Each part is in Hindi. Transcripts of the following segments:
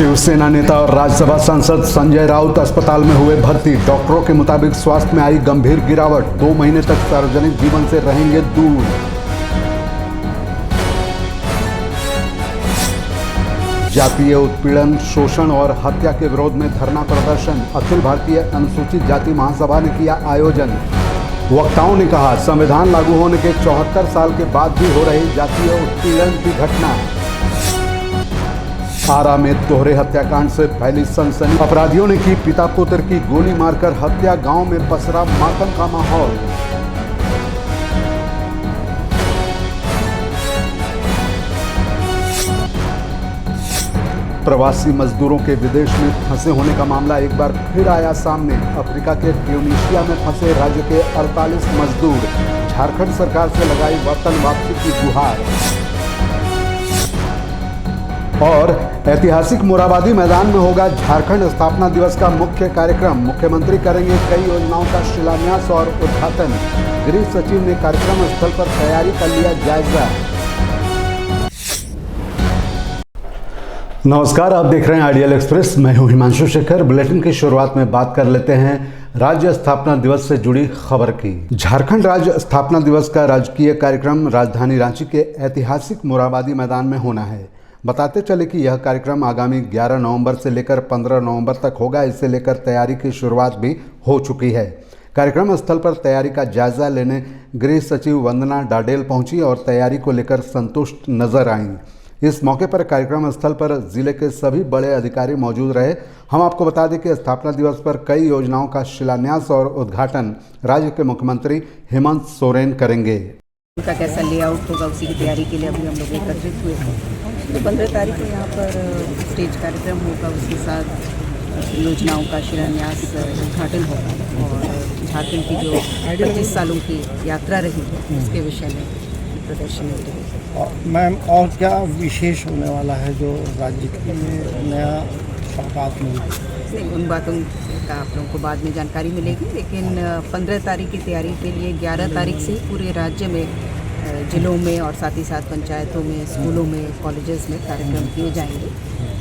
शिवसेना नेता और राज्यसभा सांसद संजय राउत अस्पताल में हुए भर्ती। डॉक्टरों के मुताबिक स्वास्थ्य में आई गंभीर गिरावट। 2 महीने तक सार्वजनिक जीवन से रहेंगे दूर। जातीय उत्पीड़न, शोषण और हत्या के विरोध में धरना प्रदर्शन। अखिल भारतीय अनुसूचित जाति महासभा ने किया आयोजन। वक्ताओं ने कहा, संविधान लागू होने के 74 साल के बाद भी हो रही जातीय उत्पीड़न की घटना। आरा में दोहरे हत्याकांड से फैली सनसनी। अपराधियों ने की पिता पुत्र की गोली मारकर हत्या। गांव में पसरा मातम का माहौल। प्रवासी मजदूरों के विदेश में फंसे होने का मामला एक बार फिर आया सामने। अफ्रीका के ट्यूनीशिया में फंसे राज्य के 48 मजदूर। झारखंड सरकार से लगाई वतन वापसी की गुहार। और ऐतिहासिक मोरहाबादी मैदान में होगा झारखंड स्थापना दिवस का मुख्य कार्यक्रम। मुख्यमंत्री करेंगे कई योजनाओं का शिलान्यास और उद्घाटन। गृह सचिव ने कार्यक्रम स्थल पर तैयारी का लिया जायजा। नमस्कार, आप देख रहे हैं आइडियल एक्सप्रेस। मैं हूं हिमांशु शेखर। बुलेटिन की शुरुआत में बात कर लेते हैं राज्य स्थापना दिवस से जुड़ी खबर की। झारखंड राज्य स्थापना दिवस का राजकीय कार्यक्रम राजधानी रांची के ऐतिहासिक मोरहाबादी मैदान में होना है। बताते चले कि यह कार्यक्रम आगामी 11 नवंबर से लेकर 15 नवंबर तक होगा। इसे लेकर तैयारी की शुरुआत भी हो चुकी है। कार्यक्रम स्थल पर तैयारी का जायजा लेने गृह सचिव वंदना डाडेल पहुंची और तैयारी को लेकर संतुष्ट नजर आईं। इस मौके पर कार्यक्रम स्थल पर जिले के सभी बड़े अधिकारी मौजूद रहे। हम आपको बता दें कि स्थापना दिवस पर कई योजनाओं का शिलान्यास और उद्घाटन राज्य के मुख्यमंत्री हेमंत सोरेन करेंगे। उनका कैसा लेआउट होगा, उसी की तैयारी के लिए अभी हम लोग एकत्रित हुए हैं। तो 15 तारीख को यहाँ पर स्टेज कार्यक्रम होगा, उसके साथ योजनाओं का शिलान्यास उद्घाटन होगा और झारखंड की जो 25 सालों की यात्रा रही है उसके विषय में प्रदर्शनी रहेगी। मैम, और क्या विशेष होने वाला है जो राज्य के नया सौगात मिली? नहीं, उन बातों का आप लोगों को बाद में जानकारी मिलेगी, लेकिन 15 तारीख की तैयारी के लिए 11 तारीख से पूरे राज्य में जिलों में और साथ ही साथ पंचायतों में, स्कूलों में, कॉलेजेस में कार्यक्रम किए जाएंगे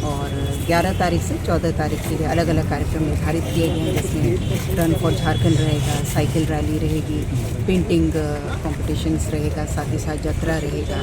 और 11 तारीख से 14 तारीख के लिए अलग अलग कार्यक्रम निर्धारित किए गए हैं, जिसमें रन फॉर झारखंड रहेगा, साइकिल रैली रहेगी, पेंटिंग कॉम्पिटिशंस रहेगा, साथ ही साथ यात्रा रहेगा,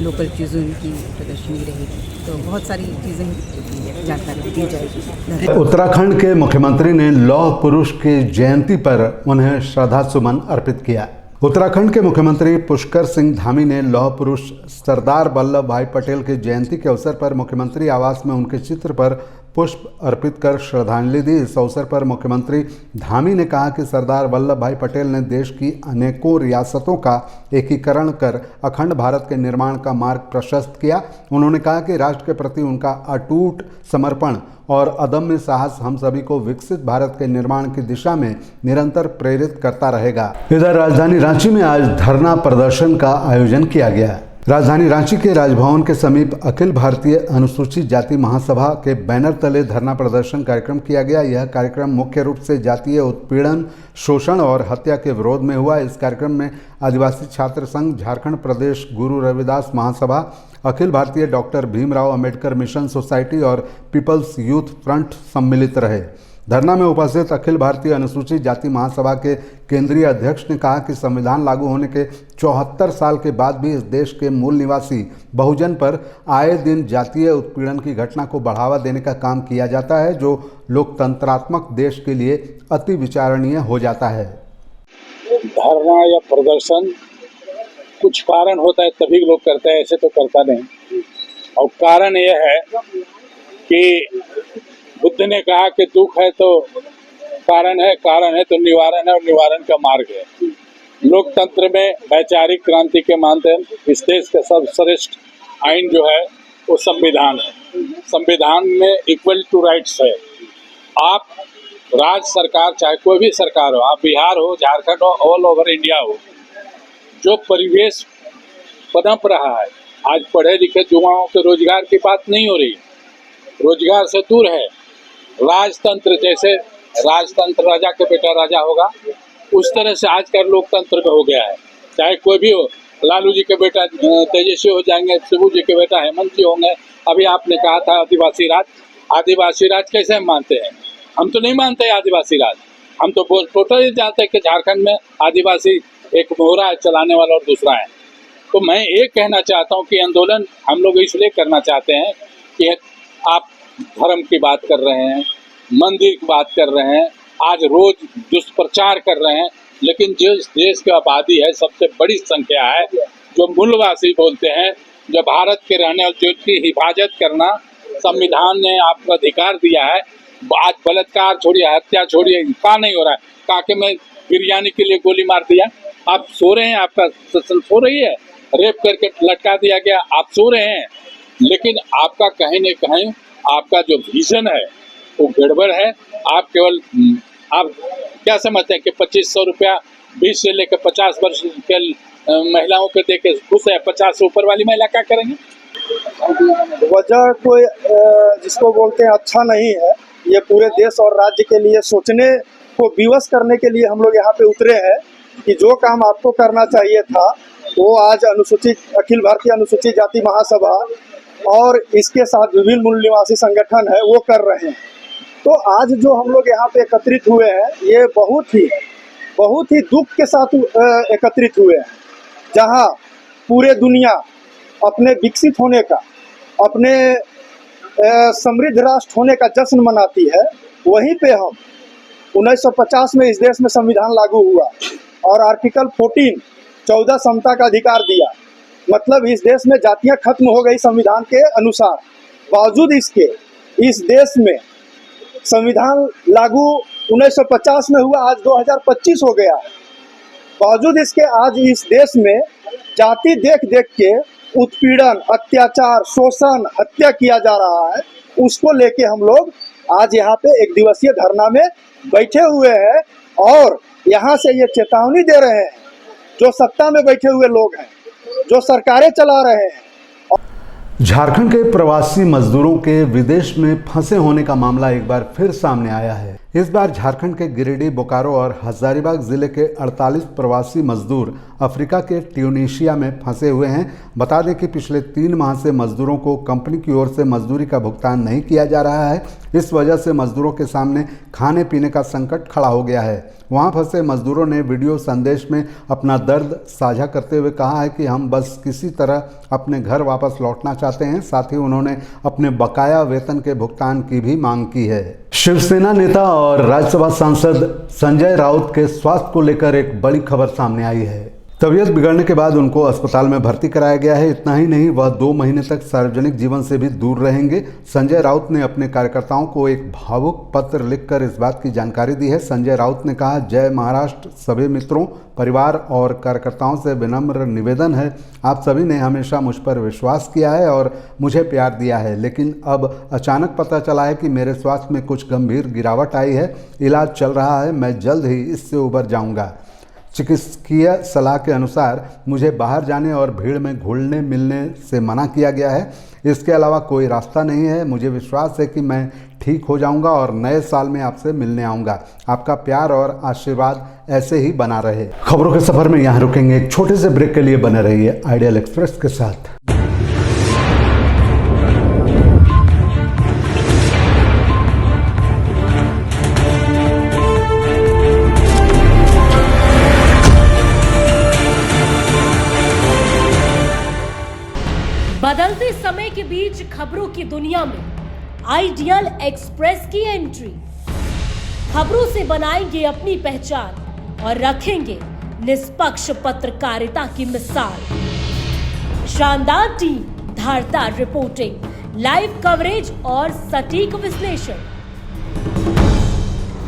लोकल चीज़ों की प्रदर्शनी रहेगी। तो बहुत सारी चीज़ें जानकारी दी जाएगी। उत्तराखंड के मुख्यमंत्री ने लौह पुरुष की जयंती पर उन्हें श्रद्धा सुमन अर्पित किया। उत्तराखंड के मुख्यमंत्री पुष्कर सिंह धामी ने लौह पुरुष सरदार वल्लभ भाई पटेल की जयंती के अवसर पर मुख्यमंत्री आवास में उनके चित्र पर पुष्प अर्पित कर श्रद्धांजलि दी। इस अवसर पर मुख्यमंत्री धामी ने कहा कि सरदार वल्लभ भाई पटेल ने देश की अनेकों रियासतों का एकीकरण कर अखंड भारत के निर्माण का मार्ग प्रशस्त किया। उन्होंने कहा कि राष्ट्र के प्रति उनका अटूट समर्पण और अदम्य साहस हम सभी को विकसित भारत के निर्माण की दिशा में निरंतर प्रेरित करता रहेगा। इधर राजधानी रांची में आज धरना प्रदर्शन का आयोजन किया गया। राजधानी रांची के राजभवन के समीप अखिल भारतीय अनुसूचित जाति महासभा के बैनर तले धरना प्रदर्शन कार्यक्रम किया गया। यह कार्यक्रम मुख्य रूप से जातीय उत्पीड़न, शोषण और हत्या के विरोध में हुआ। इस कार्यक्रम में आदिवासी छात्र संघ, झारखंड प्रदेश गुरु रविदास महासभा, Akhil Bharatiya doctor Bhimrao Ambedkar mission society और पीपल्स यूथ फ्रंट सम्मिलित रहे। धरना में उपस्थित अखिल भारतीय अनुसूचित जाति महासभा के केंद्रीय अध्यक्ष ने कहा कि संविधान लागू होने के 74 साल के बाद भी इस देश के मूल निवासी बहुजन पर आए दिन जातीय उत्पीड़न की घटना को बढ़ावा देने का काम किया जाता है, जो लोकतंत्रात्मक देश के लिए अति विचारणीय हो जाता है। धरना या प्रदर्शन कुछ कारण होता है तभी लोग करते हैं, ऐसे तो करता नहीं। और कारण यह है कि बुद्ध ने कहा कि दुख है तो कारण है तो निवारण है और निवारण का मार्ग है। लोकतंत्र में वैचारिक क्रांति के माध्यम इस देश का सर्वश्रेष्ठ आइन जो है वो संविधान है। संविधान में इक्वल टू राइट्स है। आप राज्य सरकार, चाहे कोई भी सरकार हो, आप बिहार हो, झारखंड हो, ऑल ओवर इंडिया हो, जो परिवेश पनप रहा है, आज पढ़े लिखे युवाओं के रोजगार की बात नहीं हो रही, रोजगार से दूर है। राजतंत्र, जैसे राजतंत्र राजा के बेटा राजा होगा, उस तरह से आज का लोकतंत्र में हो गया है। चाहे कोई भी हो, लालू जी के बेटा तेजस्वी हो जाएंगे, शिबू जी के बेटा हेमंत जी होंगे। अभी आपने कहा था आदिवासी राज, आदिवासी राज कैसे हम मानते हैं? हम तो नहीं मानते आदिवासी राज। हम तो टोटली जानते हैं कि झारखंड में आदिवासी एक मोहरा है चलाने वाला और दूसरा है। तो मैं ये कहना चाहता हूँ कि आंदोलन हम लोग इसलिए करना चाहते हैं कि आप धर्म की बात कर रहे हैं, मंदिर की बात कर रहे हैं, आज रोज दुष्प्रचार कर रहे हैं, लेकिन जिस देश की आबादी है सबसे बड़ी संख्या है जो मूलवासी बोलते हैं, जो भारत के रहने और जिनकी हिफाजत करना संविधान ने आपको अधिकार दिया है। आज बलात्कार छोड़िए, हत्या छोड़िए, कहाँ नहीं हो रहा है? कहा कि मैं बिरयानी के लिए गोली मार दिया, आप सो रहे हैं, आपका सत्संग सो रही है, रेप करके लटका दिया गया, आप सो रहे हैं। लेकिन आपका कहीं न कहीं आपका जो विजन है वो गड़बड़ है। आप केवल आप क्या समझते हैं कि 2500 रुपया 20 से लेकर 50 वर्ष के महिलाओं को दे के खुश है, 50 से ऊपर वाली महिला क्या करेंगे? वजह कोई जिसको बोलते हैं अच्छा नहीं है। ये पूरे देश और राज्य के लिए सोचने को विवश करने के लिए हम लोग यहाँ पे उतरे हैं कि जो काम आपको करना चाहिए था वो आज अखिल भारतीय अनुसूचित जाति महासभा और इसके साथ विभिन्न मूल निवासी संगठन है वो कर रहे हैं। तो आज जो हम लोग यहाँ पे एकत्रित हुए हैं ये बहुत ही दुख के साथ एकत्रित हुए हैं, जहाँ पूरे दुनिया अपने विकसित होने का, अपने समृद्ध राष्ट्र होने का जश्न मनाती है। वहीं पे हम 1950 में इस देश में संविधान लागू हुआ और आर्टिकल 14 समता का अधिकार दिया, मतलब इस देश में जातियां खत्म हो गई संविधान के अनुसार। बावजूद इसके इस देश में संविधान लागू 1950 में हुआ, आज 2025 हो गया। बावजूद इसके आज इस देश में जाति देख देख के उत्पीड़न, अत्याचार, शोषण, हत्या किया जा रहा है। उसको लेके हम लोग आज यहाँ पे एक दिवसीय धरना में बैठे हुए हैं और यहाँ से ये चेतावनी दे रहे हैं जो सत्ता में बैठे हुए लोग हैं, जो सरकारें चला रहे हैं। झारखंड के प्रवासी मजदूरों के विदेश में फंसे होने का मामला एक बार फिर सामने आया है। इस बार झारखंड के गिरिडीह, बोकारो और हजारीबाग जिले के 48 प्रवासी मजदूर अफ्रीका के ट्यूनीशिया में फंसे हुए हैं। बता दें कि पिछले 3 माह से मजदूरों को कंपनी की ओर से मजदूरी का भुगतान नहीं किया जा रहा है। इस वजह से मजदूरों के सामने खाने पीने का संकट खड़ा हो गया है। वहां फंसे मजदूरों ने वीडियो संदेश में अपना दर्द साझा करते हुए कहा है कि हम बस किसी तरह अपने घर वापस लौटना चाहते हैं। साथ ही उन्होंने अपने बकाया वेतन के भुगतान की भी मांग की है। शिवसेना नेता और राज्यसभा सांसद संजय राउत के स्वास्थ्य को लेकर एक बड़ी खबर सामने आई है। तबीयत बिगड़ने के बाद उनको अस्पताल में भर्ती कराया गया है। इतना ही नहीं, वह 2 महीने तक सार्वजनिक जीवन से भी दूर रहेंगे। संजय राउत ने अपने कार्यकर्ताओं को एक भावुक पत्र लिखकर इस बात की जानकारी दी है। संजय राउत ने कहा, जय महाराष्ट्र। सभी मित्रों, परिवार और कार्यकर्ताओं से विनम्र निवेदन है, आप सभी ने हमेशा मुझ पर विश्वास किया है और मुझे प्यार दिया है, लेकिन अब अचानक पता चला है कि मेरे स्वास्थ्य में कुछ गंभीर गिरावट आई है। इलाज चल रहा है, मैं जल्द ही इससे उबर जाऊंगा। चिकित्सकीय सलाह के अनुसार मुझे बाहर जाने और भीड़ में घुलने मिलने से मना किया गया है। इसके अलावा कोई रास्ता नहीं है। मुझे विश्वास है कि मैं ठीक हो जाऊंगा और नए साल में आपसे मिलने आऊंगा। आपका प्यार और आशीर्वाद ऐसे ही बना रहे। खबरों के सफर में यहाँ रुकेंगे, एक छोटे से ब्रेक के लिए बने रहिए आइडियल एक्सप्रेस के साथ। बदलते समय के बीच खबरों की दुनिया में आइडियल एक्सप्रेस की एंट्री। खबरों से बनाएंगे अपनी पहचान और रखेंगे निष्पक्ष पत्रकारिता की मिसाल। शानदार टीम, धारदार रिपोर्टिंग, लाइव कवरेज और सटीक विश्लेषण।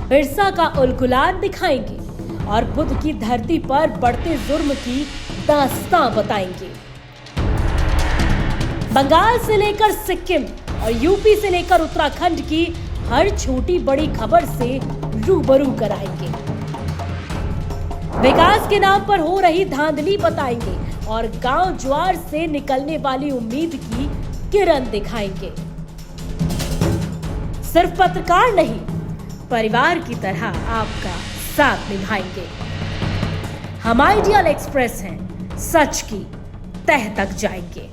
बिरसा का उलगुलान दिखाएंगे और बुद्ध की धरती पर बढ़ते जुर्म की दास्तां बताएंगे। बंगाल से लेकर सिक्किम और यूपी से लेकर उत्तराखंड की हर छोटी बड़ी खबर से रूबरू कराएंगे। विकास के नाम पर हो रही धांधली बताएंगे और गांव ज्वार से निकलने वाली उम्मीद की किरण दिखाएंगे। सिर्फ पत्रकार नहीं, परिवार की तरह आपका साथ निभाएंगे। हम आइडियल एक्सप्रेस हैं, सच की तह तक जाएंगे।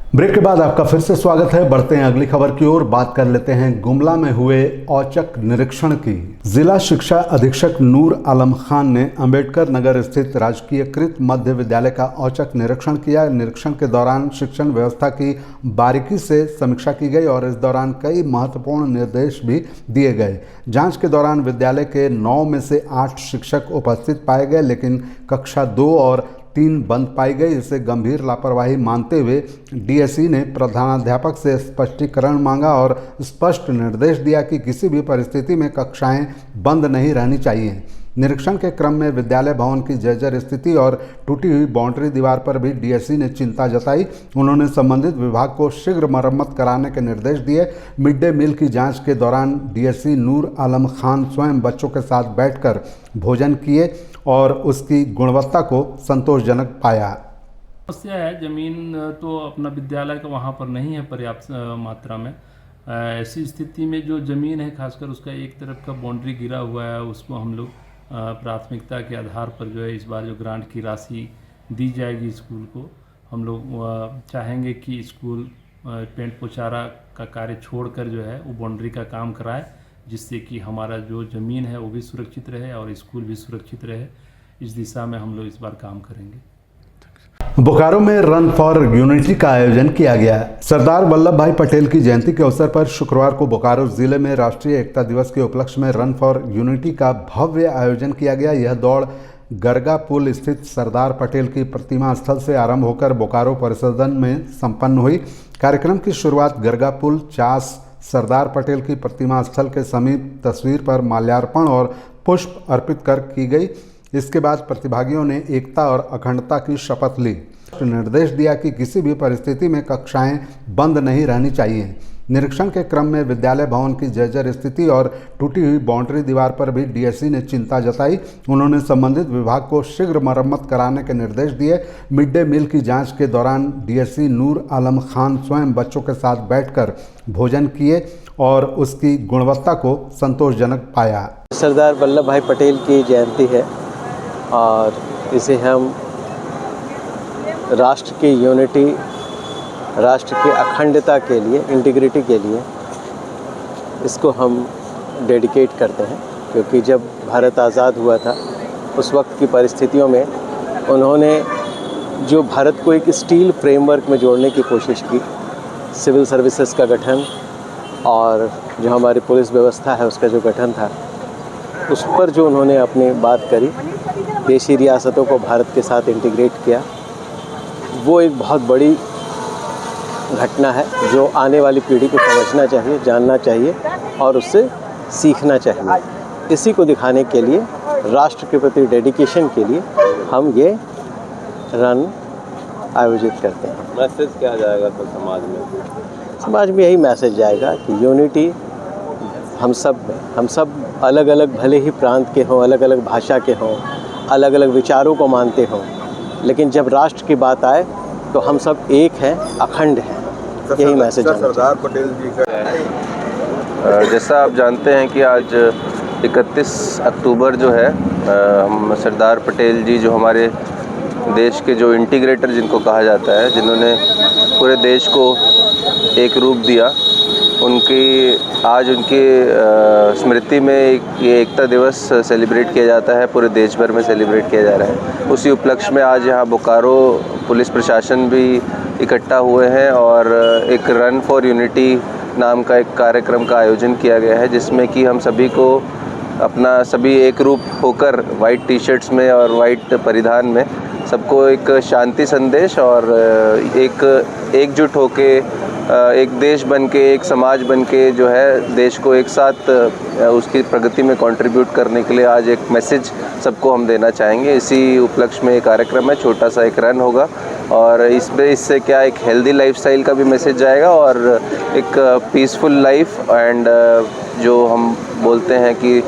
ब्रेक के बाद आपका फिर से स्वागत है। बढ़ते हैं अगली खबर की ओर। बात कर लेते हैं गुमला में हुए औचक निरीक्षण की। जिला शिक्षा अधीक्षक नूर आलम खान ने अंबेडकर नगर स्थित राजकीयकृत मध्य विद्यालय का औचक निरीक्षण किया। निरीक्षण के दौरान शिक्षण व्यवस्था की बारीकी से समीक्षा की गई और इस दौरान कई महत्वपूर्ण निर्देश भी दिए गए। जांच के दौरान विद्यालय के 9 में से 8 शिक्षक उपस्थित पाए गए, लेकिन कक्षा 2 और 3 बंद पाई गई। इसे गंभीर लापरवाही मानते हुए डीएसई ने प्रधानाध्यापक से स्पष्टीकरण मांगा और स्पष्ट निर्देश दिया कि किसी भी परिस्थिति में कक्षाएं बंद नहीं रहनी चाहिए। निरीक्षण के क्रम में विद्यालय भवन की जर्जर स्थिति और टूटी हुई बाउंड्री दीवार पर भी डीएसई ने चिंता जताई। उन्होंने संबंधित विभाग को शीघ्र मरम्मत कराने के निर्देश दिए। मिड डे मील की जांच के दौरान डीएसई नूर आलम खान स्वयं बच्चों के साथ बैठकर भोजन किए और उसकी गुणवत्ता को संतोषजनक पाया। समस्या है, जमीन तो अपना विद्यालय का वहाँ पर नहीं है पर्याप्त मात्रा में। ऐसी स्थिति में जो ज़मीन है, खासकर उसका एक तरफ का बाउंड्री गिरा हुआ है, उसको हम लोग प्राथमिकता के आधार पर जो है इस बार जो ग्रांट की राशि दी जाएगी स्कूल को, हम लोग चाहेंगे कि स्कूल पेंट पोचारा का कार्य छोड़कर जो है वो बाउंड्री का काम कराए, जिससे कि हमारा जो ज़मीन है वो भी सुरक्षित रहे और स्कूल भी सुरक्षित रहे। इस दिशा में हम लोग इस बार काम करेंगे। बोकारो में रन फॉर यूनिटी का आयोजन किया गया। सरदार वल्लभ भाई पटेल की जयंती के अवसर पर शुक्रवार को बोकारो जिले में राष्ट्रीय एकता दिवस के उपलक्ष्य में रन फॉर यूनिटी का भव्य आयोजन किया गया। यह दौड़ गरगा पुल स्थित सरदार पटेल की प्रतिमा स्थल से आरंभ होकर बोकारो परिसदन में संपन्न हुई। कार्यक्रम की शुरुआत गरगा पुल चास सरदार पटेल की प्रतिमा स्थल के समीप तस्वीर पर माल्यार्पण और पुष्प अर्पित कर की गई। इसके बाद प्रतिभागियों ने एकता और अखंडता की शपथ ली। निर्देश दिया कि किसी भी परिस्थिति में कक्षाएं बंद नहीं रहनी चाहिए। निरीक्षण के क्रम में विद्यालय भवन की जर्जर स्थिति और टूटी हुई बाउंड्री दीवार पर भी डीएसई ने चिंता जताई। उन्होंने संबंधित विभाग को शीघ्र मरम्मत कराने के निर्देश दिए। मिड डे मील की जांच के दौरान डीएसई नूर आलम खान स्वयं बच्चों के साथ बैठकर भोजन किए और उसकी गुणवत्ता को संतोषजनक पाया। सरदार वल्लभ भाई पटेल की जयंती है और इसे हम राष्ट्र की यूनिटी, राष्ट्र की अखंडता के लिए, इंटीग्रिटी के लिए इसको हम डेडिकेट करते हैं, क्योंकि जब भारत आज़ाद हुआ था उस वक्त की परिस्थितियों में उन्होंने जो भारत को एक स्टील फ्रेमवर्क में जोड़ने की कोशिश की, सिविल सर्विसेज का गठन और जो हमारी पुलिस व्यवस्था है उसका जो गठन था, उस पर जो उन्होंने अपनी बात करी, देशी रियासतों को भारत के साथ इंटीग्रेट किया, वो एक बहुत बड़ी घटना है जो आने वाली पीढ़ी को समझना चाहिए, जानना चाहिए और उससे सीखना चाहिए। इसी को दिखाने के लिए, राष्ट्र के प्रति डेडिकेशन के लिए हम ये रन आयोजित करते हैं। मैसेज क्या जाएगा तो समाज में यही मैसेज जाएगा कि यूनिटी हम सब अलग अलग, भले ही प्रांत के हों, अलग अलग भाषा के हों, अलग अलग विचारों को मानते हों, लेकिन जब राष्ट्र की बात आए तो हम सब एक हैं, अखंड हैं। यही मैसेज है सरदार पटेल जी का। जैसा आप जानते हैं कि आज 31 अक्टूबर जो है, हम सरदार पटेल जी जो हमारे देश के जो इंटीग्रेटर जिनको कहा जाता है, जिन्होंने पूरे देश को एक रूप दिया, आज उनकी स्मृति में ये एकता दिवस सेलिब्रेट किया जाता है, पूरे देश भर में सेलिब्रेट किया जा रहा है। उसी उपलक्ष्य में आज यहाँ बोकारो पुलिस प्रशासन भी इकट्ठा हुए हैं और एक रन फॉर यूनिटी नाम का एक कार्यक्रम का आयोजन किया गया है, जिसमें कि हम सभी को अपना सभी एक रूप होकर वाइट टी शर्ट्स में और वाइट परिधान में सबको एक शांति संदेश और एकजुट होके एक देश बन के, एक समाज बन के जो है देश को एक साथ उसकी प्रगति में कंट्रीब्यूट करने के लिए आज एक मैसेज सबको हम देना चाहेंगे। इसी उपलक्ष्य में एक कार्यक्रम है, छोटा सा एक रन होगा और इससे क्या एक हेल्दी लाइफस्टाइल का भी मैसेज जाएगा और एक पीसफुल लाइफ एंड जो हम बोलते हैं कि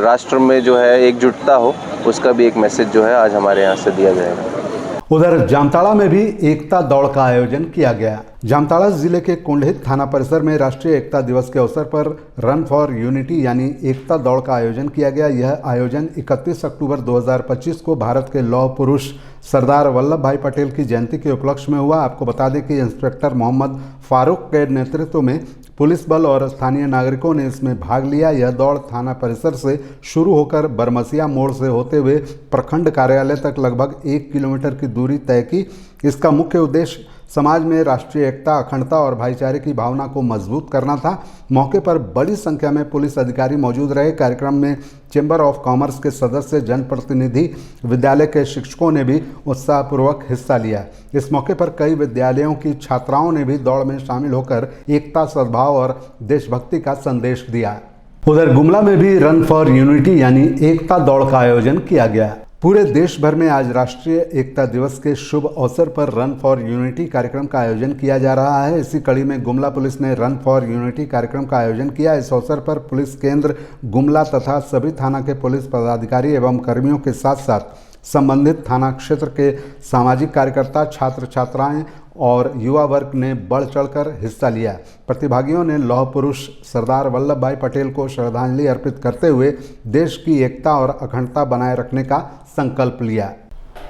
राष्ट्र में जो है एकजुटता हो, उसका भी एक मैसेज जो है आज हमारे यहाँ से दिया जाएगा। उधर जामताड़ा में भी एकता दौड़ का आयोजन किया गया। जामताड़ा जिले के कुंडहित थाना परिसर में राष्ट्रीय एकता दिवस के अवसर पर रन फॉर यूनिटी यानी एकता दौड़ का आयोजन किया गया। यह आयोजन 31 अक्टूबर 2025 को भारत के लौह पुरुष सरदार वल्लभ भाई पटेल की जयंती के उपलक्ष्य में हुआ। आपको बता दें कि इंस्पेक्टर मोहम्मद फारूक के नेतृत्व में पुलिस बल और स्थानीय नागरिकों ने इसमें भाग लिया। यह दौड़ थाना परिसर से शुरू होकर बरमसिया मोड़ से होते हुए प्रखंड कार्यालय तक लगभग 1 किलोमीटर की दूरी तय की। इसका मुख्य उद्देश्य समाज में राष्ट्रीय एकता, अखंडता और भाईचारे की भावना को मजबूत करना था। मौके पर बड़ी संख्या में पुलिस अधिकारी मौजूद रहे। कार्यक्रम में चैम्बर ऑफ कॉमर्स के सदस्य, जनप्रतिनिधि, विद्यालय के शिक्षकों ने भी उत्साहपूर्वक हिस्सा लिया। इस मौके पर कई विद्यालयों की छात्राओं ने भी दौड़ में शामिल होकर एकता, सद्भाव और देशभक्ति का संदेश दिया। उधर गुमला में भी रन फॉर यूनिटी यानी एकता दौड़ का आयोजन किया गया। पूरे देश भर में आज राष्ट्रीय एकता दिवस के शुभ अवसर पर रन फॉर यूनिटी कार्यक्रम का आयोजन किया जा रहा है। इसी कड़ी में गुमला पुलिस ने रन फॉर यूनिटी कार्यक्रम का आयोजन किया। इस अवसर पर पुलिस केंद्र गुमला तथा सभी थाना के पुलिस पदाधिकारी एवं कर्मियों के साथ साथ संबंधित थाना क्षेत्र के सामाजिक कार्यकर्ता, छात्र छात्राएं और युवा वर्ग ने बढ़ चढ़कर हिस्सा लिया। प्रतिभागियों ने लौह पुरुष सरदार वल्लभ भाई पटेल को श्रद्धांजलि अर्पित करते हुए देश की एकता और अखंडता बनाए रखने का संकल्प लिया।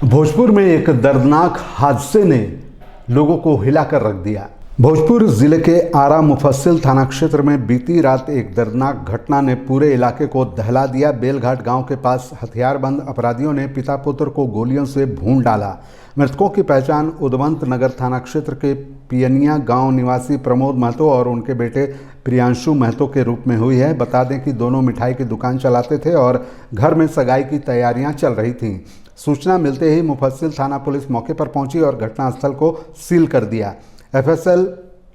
भोजपुर में एक दर्दनाक हादसे ने लोगों को हिलाकर रख दिया। भोजपुर जिले के आरा मुफस्सिल थाना क्षेत्र में बीती रात एक दर्दनाक घटना ने पूरे इलाके को दहला दिया। बेलघाट गांव के पास हथियारबंद अपराधियों ने पिता पुत्र को गोलियों से भून डाला। मृतकों की पहचान उदवंत नगर थाना क्षेत्र के पियनिया गांव निवासी प्रमोद महतो और उनके बेटे प्रियांशु महतो के रूप में हुई है। बता दें कि दोनों मिठाई की दुकान चलाते थे और घर में सगाई की तैयारियां चल रही थीं। सूचना मिलते ही मुफस्सिल थाना पुलिस मौके पर पहुंची और घटनास्थल को सील कर दिया। एफएसएल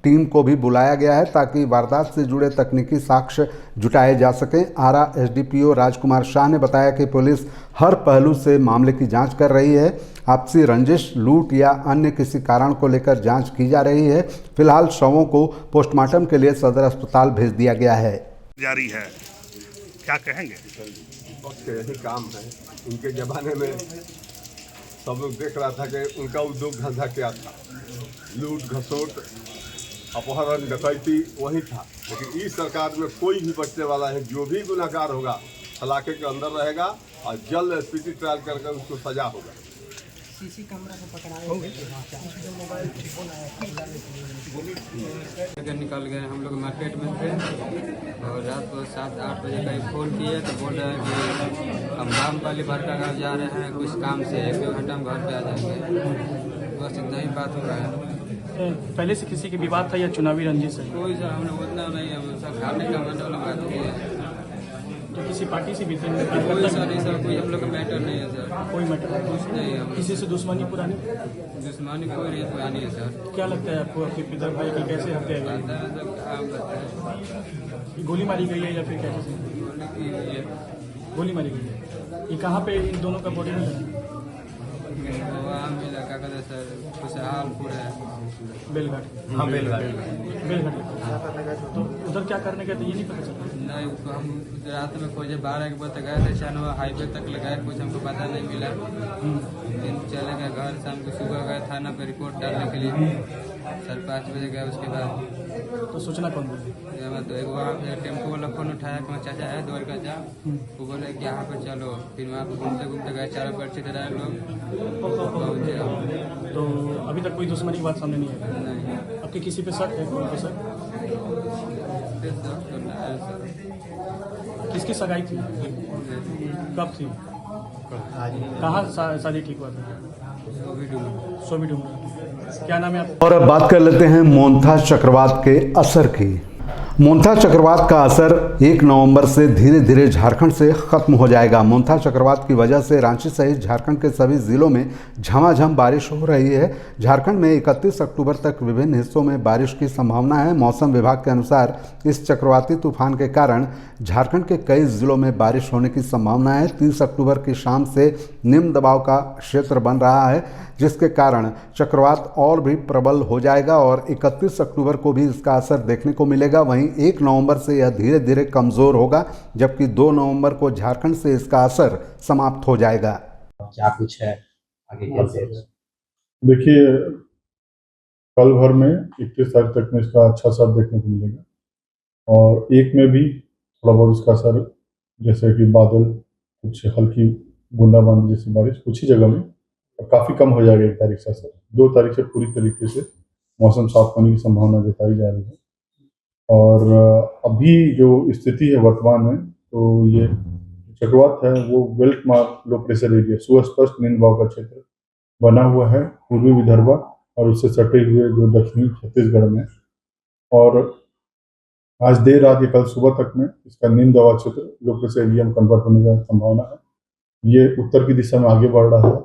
टीम को भी बुलाया गया है ताकि वारदात से जुड़े तकनीकी साक्ष्य जुटाए जा सकें। आरा एसडीपीओ राजकुमार शाह ने बताया कि पुलिस हर पहलू से मामले की जांच कर रही है। आपसी रंजिश, लूट या अन्य किसी कारण को लेकर जांच की जा रही है। फिलहाल शवों को पोस्टमार्टम के लिए सदर अस्पताल भेज दिया गया है। जारी है, क्या कहेंगे? यही काम है। उनके जमाने में सब लोग देख रहा था कि उनका उद्योग धंधा क्या था, लूट घसोट, अपहरण, डकैती वही था। लेकिन इस सरकार में कोई भी बचने वाला है। जो भी गुनाहगार होगा सलाखे के अंदर रहेगा और जल्द स्पीडी ट्रायल करके उसको सजा होगा। सीसी कैमरा से पकड़ाए अगर निकल गए। हम लोग मार्केट में थे और रात को 7-8 बजे कहीं फ़ोन किए तो बोल रहे हैं कि हम राम वाली भरका गाँव जा रहे हैं कुछ काम से, 1-2 घंटा में घर पे आ जाएंगे। बस इतना ही बात हो रहा है। पहले से किसी के विवाद था या चुनावी रंजिश है? कोई सर हम लोग उतना नहीं है, सब खाने का मतलब बात की है। तो किसी पार्टी से भी थे? कोई सर ऐसा कोई हम लोग का मैटर नहीं है सर। कोई मैटर कुछ नहीं है। किसी से दुश्मनी पुरानी? दुश्मनी कोई नहीं पुरानी है सर। क्या लगता है आपको आपके पिता भाई की कैसे हत्या हुई? गोली मारी गई है या फिर कैसे? गोली मारी गई है। ये कहाँ पे इन दोनों का बॉडी मिला? इलाका का सर खुशहालपुर है। बेलघाट? हाँ बेलघाट। तो उधर क्या करने गए थे ये नहीं पता चला? नहीं, हम रात में खोजे 12 के बजे गए थे, चैनवा हाईवे तक लगाए, कुछ हमको पता नहीं मिला। दिन चले गए घर, शाम को सुबह गए थाना पे रिपोर्ट डालने के लिए। 5:30 बजे गए। उसके बाद तो सूचना कौन बोली? तो एक वहाँ पे टेम्पो वाला फोन उठाया कि मेरा चाचा है द्वारका जा, वो बोले कि यहाँ पर चलो। फिर वहाँ पर घूमते घूमते गए, 4 पर्चे डराए लोग पहुँचे। तो अभी तक कोई दुश्मनी की बात सामने नहीं है? नहीं। आपके किसी पे शक है? कौन पे शक? किसकी सगाई थी? कब थी? कहाँ शादी ठीक हुआ था? सोबी डूंगरी। क्या नाम है आपका? और अब बात कर लेते हैं मोन्था चक्रवात के असर की। मोन्था चक्रवात का असर 1 नवंबर से धीरे धीरे झारखंड से खत्म हो जाएगा। मोन्था चक्रवात की वजह से रांची सहित झारखंड के सभी जिलों में झमाझम बारिश हो रही है। झारखंड में 31 अक्टूबर तक विभिन्न हिस्सों में बारिश की संभावना है। मौसम विभाग के अनुसार इस चक्रवाती तूफान के कारण झारखंड के कई जिलों में बारिश होने की संभावना है। 30 अक्टूबर की शाम से निम्न दबाव का क्षेत्र बन रहा है, जिसके कारण चक्रवात और भी प्रबल हो जाएगा और 31 अक्टूबर को भी इसका असर देखने को मिलेगा। वहीं 1 नवंबर से यह धीरे धीरे कमज़ोर होगा, जबकि 2 नवंबर को झारखंड से इसका असर समाप्त हो जाएगा। क्या कुछ है आगे कैसे? देखिए, कल भर में 31 तारीख तक में इसका अच्छा असर देखने को मिलेगा, और एक में भी थोड़ा बहुत इसका असर, जैसे कि बादल, कुछ हल्की बूंदाबांदी जैसी बारिश कुछ ही जगह में, और काफ़ी कम हो जाएगा 1 तारीख से असर। 2 तारीख से पूरी तरीके से मौसम साफ होने की संभावना जताई जा रही है। और अभी जो स्थिति है वर्तमान में, तो ये चक्रवात है वो belt mark low pressure area, सुस्पष्ट निम्न दबाव का क्षेत्र बना हुआ है पूर्वी विदर्भ और उससे सटे हुए जो दक्षिणी छत्तीसगढ़ में, और आज देर रात या कल सुबह तक में इसका निम्न दबाव क्षेत्र लो प्रेशर एरिया में कन्वर्ट होने की संभावना है। ये उत्तर की दिशा में आगे बढ़ रहा है,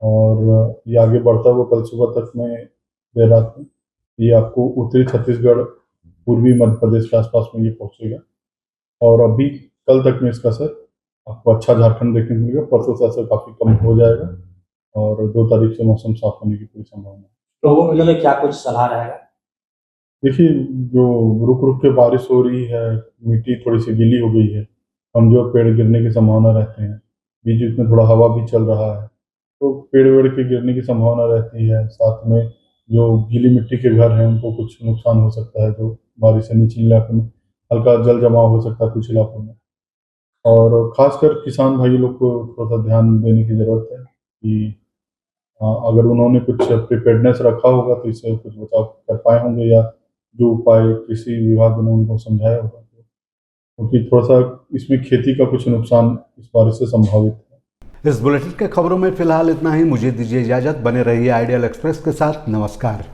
और ये आगे बढ़ता हुआ कल सुबह तक में, देर रात में, ये आपको उत्तरी छत्तीसगढ़, पूर्वी मध्य प्रदेश के आसपास में ये पहुंचेगा, और अभी कल तक में इसका असर आपको अच्छा झारखंड देखने को मिलेगा। परसों से असर काफ़ी कम हो जाएगा, और 2 तारीख से मौसम साफ होने की पूरी संभावना है। लोगों के लिए क्या कुछ सलाह रहेगा? देखिए, जो रुक रुक के बारिश हो रही है, मिट्टी थोड़ी सी गीली हो गई है, कमजोर पेड़ गिरने की संभावना रहते हैं, बीच बीच में थोड़ा हवा भी चल रहा है, तो पेड़ वेड़ के गिरने की संभावना रहती है। साथ में जो गीली मिट्टी के घर हैं उनको कुछ नुकसान हो सकता है, जो बारिश से निचले इलाके में हल्का जल जमाव हो सकता है कुछ इलाकों में, और खासकर किसान भाई लोग को थोड़ा सा ध्यान देने की ज़रूरत है कि अगर उन्होंने कुछ प्रिपेयर्डनेस रखा होगा तो इससे कुछ बचाव कर पाए होंगे, या जो उपाय कृषि विभाग ने उनको समझाया होगा, क्योंकि थोड़ा सा इसमें खेती का कुछ नुकसान इस बारिश से संभावित है। इस बुलेटिन के खबरों में फिलहाल इतना ही। मुझे दीजिए इजाजत। बने रहिए आइडियल एक्सप्रेस के साथ। नमस्कार।